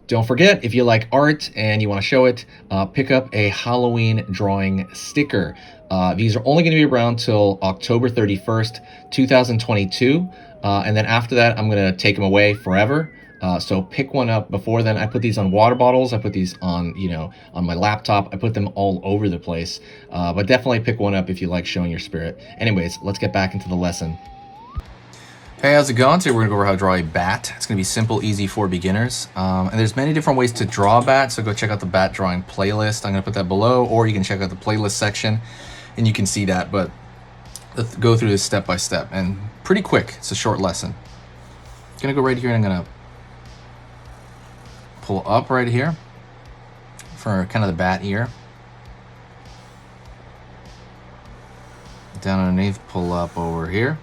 Don't forget, if you like art and you want to show it, pick up a Halloween drawing sticker. These are only going to be around till October 31st, 2022. And then after that, I'm going to take them away forever. So pick one up before then. I put these on water bottles. I put these on, on my laptop. I put them all over the place. But definitely pick one up if you like showing your spirit. Anyways, let's get back into the lesson. Hey, how's it going? Today we're going to go over how to draw a bat. It's going to be simple, easy for beginners. And there's many different ways to draw a bat, so go check out the bat drawing playlist. I'm going to put that below, or you can check out the playlist section and you can see that. But let's go through this step by step and pretty quick. It's a short lesson. I'm going to go right here and I'm going to pull up right here for kind of the bat ear. Down underneath, pull up over here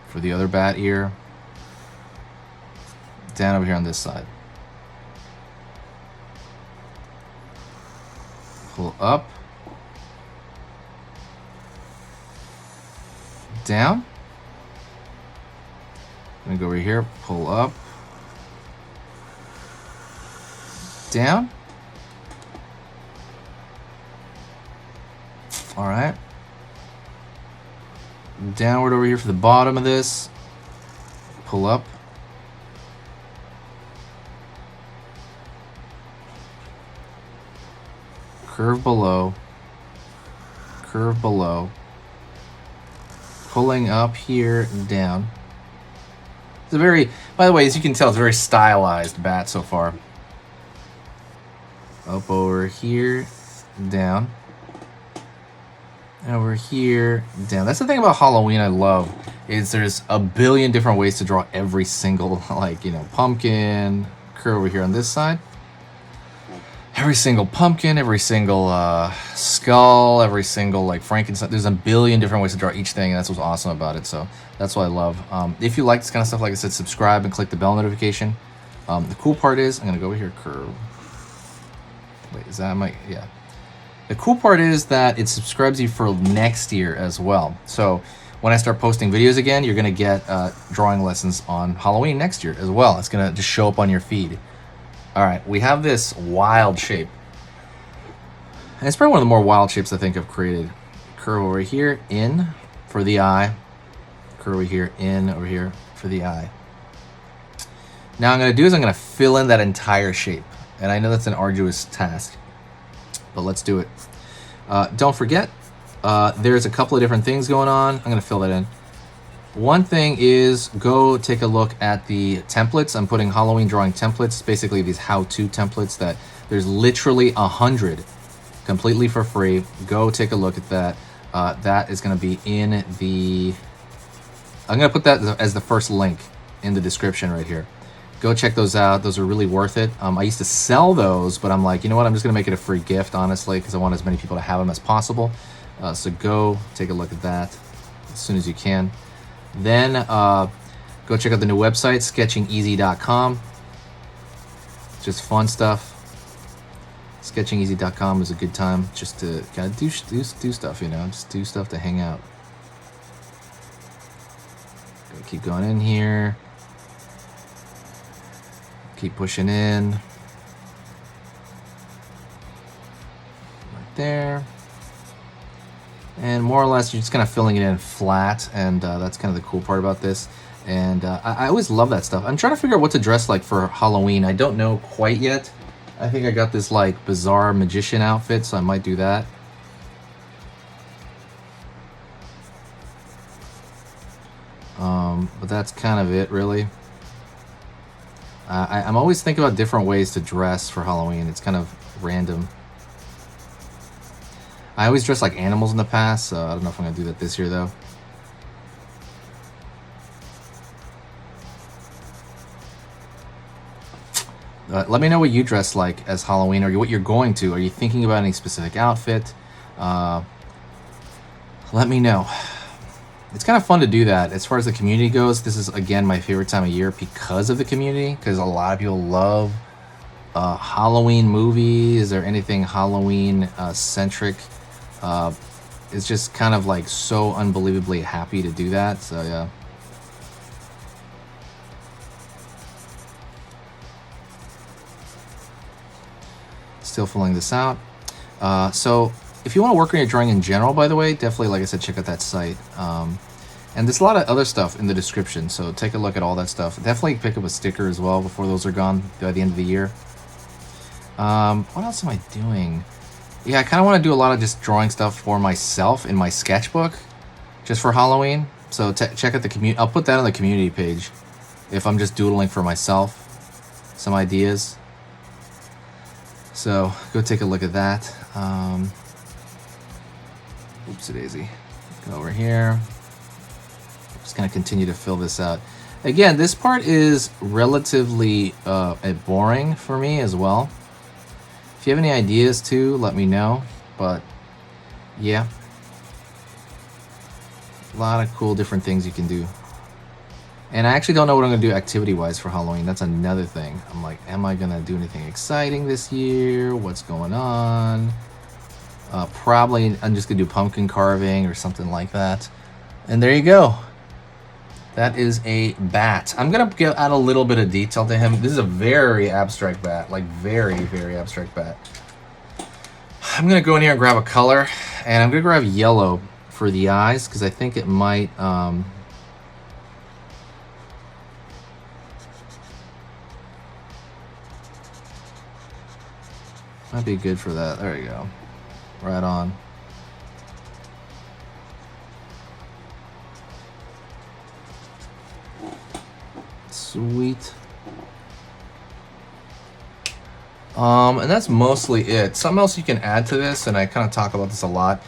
for the other bat ear. Down over here on this side. Pull up. Down. I'm gonna go over here, pull up. Down. All right. Downward over here for the bottom of this. Pull up. Curve below. Curve below. Pulling up here and down. It's a very, by the way, as you can tell, it's a very stylized bat so far. Up over here, down. Over here, down. That's the thing about Halloween I love, is there's a billion different ways to draw every single, pumpkin. Curve over here on this side. Every single pumpkin, every single skull, every single Frankenstein. There's a billion different ways to draw each thing, and that's what's awesome about it. So that's what I love. If you like this kind of stuff, like I said, subscribe and click the bell notification. The cool part is, I'm gonna go over here, curve. Wait, is that yeah. The cool part is that it subscribes you for next year as well. So when I start posting videos again, you're gonna get drawing lessons on Halloween next year as well. It's gonna just show up on your feed. All right, we have this wild shape. And it's probably one of the more wild shapes I think I've created. Curve over here, in for the eye. Curve over here, in over here for the eye. Now I'm gonna do is I'm gonna fill in that entire shape. And I know that's an arduous task, but let's do it. Don't forget, there's a couple of different things going on. I'm gonna fill that in. One thing is, go take a look at the templates. I'm putting Halloween drawing templates, basically these how-to templates that there's literally 100 completely for free. Go take a look at that. That is gonna be in the, I'm gonna put that as the first link in the description right here. Go check those out. Those are really worth it. I used to sell those, but I'm like, you know what? I'm just going to make it a free gift, honestly, because I want as many people to have them as possible. So go take a look at that as soon as you can. Then go check out the new website, sketchingeasy.com. Just fun stuff. Sketchingeasy.com is a good time just to kind of do stuff, just do stuff to hang out. Gotta keep going in here. Keep pushing in. Right there. And more or less, you're just kind of filling it in flat, and that's kind of the cool part about this. And I always love that stuff. I'm trying to figure out what to dress like for Halloween. I don't know quite yet. I think I got this bizarre magician outfit, so I might do that. But that's kind of it, really. I'm always thinking about different ways to dress for Halloween. It's kind of random. I always dress like animals in the past, so I don't know if I'm going to do that this year, though. Let me know what you dress like as Halloween, or what you're going to. Are you thinking about any specific outfit? Let me know. It's kind of fun to do that. As far as the community goes, this is, again, my favorite time of year because of the community, because a lot of people love Halloween movies or anything Halloween centric. It's just kind of so unbelievably happy to do that. So yeah. Still filling this out. So if you want to work on your drawing in general, by the way, definitely, like I said, check out that site. And there's a lot of other stuff in the description, so take a look at all that stuff. Definitely pick up a sticker as well before those are gone by the end of the year. What else am I doing? Yeah, I kind of want to do a lot of just drawing stuff for myself in my sketchbook, just for Halloween. So check out the community. I'll put that on the community page if I'm just doodling for myself, some ideas. So go take a look at that. Oopsie daisy. Go over here. Just gonna continue to fill this out. Again, this part is relatively boring for me as well. If you have any ideas too, let me know. But yeah, a lot of cool different things you can do. And I actually don't know what I'm gonna do activity-wise for Halloween. That's another thing. I'm like, am I gonna do anything exciting this year? What's going on? Probably I'm just gonna do pumpkin carving or something like that. And there you go. That is a bat. I'm gonna add a little bit of detail to him. This is a very abstract bat, like very, very abstract bat. I'm gonna go in here and grab a color, and I'm gonna grab yellow for the eyes because I think it might be good for that. There you go. Right on. Sweet. And that's mostly it. Something else you can add to this, and I kind of talk about this a lot.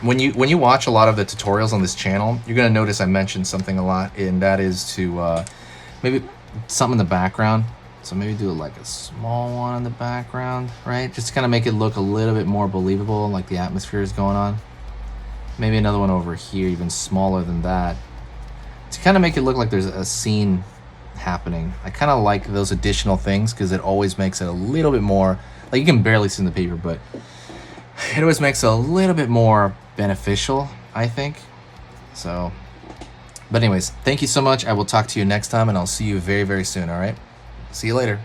When you watch a lot of the tutorials on this channel, you're gonna notice I mentioned something a lot, and that is to maybe something in the background. So maybe do like a small one in the background, right? Just to kind of make it look a little bit more believable, like the atmosphere is going on. Maybe another one over here, even smaller than that, to kind of make it look like there's a scene happening. I kind of like those additional things because it always makes it a little bit more, like you can barely see in the paper, but it always makes it a little bit more beneficial, I think. So, but anyways, thank you so much. I will talk to you next time, and I'll see you very, very soon, all right? See you later.